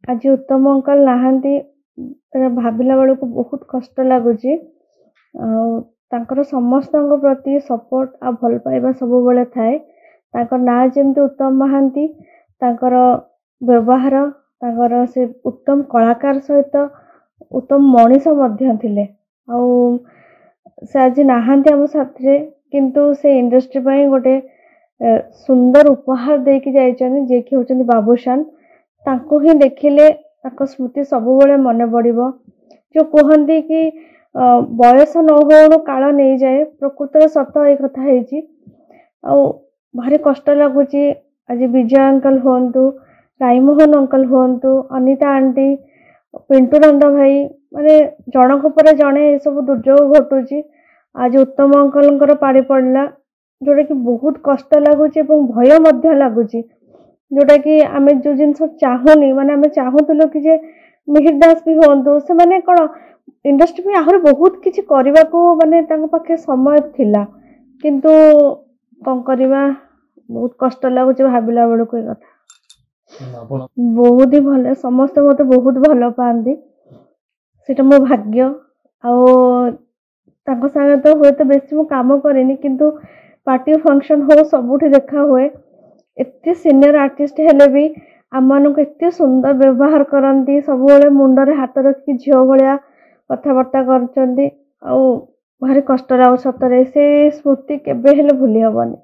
आज उत्तम अंकल नहांती भाविला बेलू बहुत कष्ट लगुच समस्तों प्रति सपोर्ट आ भल पाइबा सब बेले थाए ना जमती उत्तम महांती व्यवहार से उत्तम कलाकार सहित उत्तम मनीष थे से आज नहांती आम साथी किंतु से इंडस्ट्री पर गोटे सुंदर उपहार देकी जाइछन जे कि होचन बाबूशान ताको ही देखिले ताको स्मृति सब बेले मन पड़िबो जो कहती कि बयस न हो काल नहीं जाए प्रकृत सत एक कथा है भारी कष्ट लगुच आज विजय अंकल हूँ राईमोहन अंकल हूँ अनिता आंटी पिंटू नंद भाई माने जनक पर जड़े ये सब दुर्योग घटुची आज उत्तम अंकल पाड़ी पड़ला जोटा कि बहुत कष्ट लगुच भय लगुच जोटा कि आम जो जिन चाहूनी माने आम चाहूलु कि जे मिहिर दास भी हूँ से माने कौन इंडस्ट्री में आहरी बहुत किसी करने को माने पाखे समय थिला किंतु कौन करवा बहुत कष्ट लगुच भाविला बेलू ये कथा बहुत ही भल समस्त मत बहुत भल पाती सेटा मो भाग्य आंग सागे तो हुए तो बेसी मु काम करेनी किंतु पार्टी फंक्शन हो सबुठी देखा हुए एत सीनियर आर्टिस्ट हेले भी आम मानक एत सुंदर व्यवहार करती सब मुंडरे हाथ रखी झील भाया कथबार्ता कर भारी कष्ट लगे सतरे से स्मृति केबे हेले भूली हेबनी।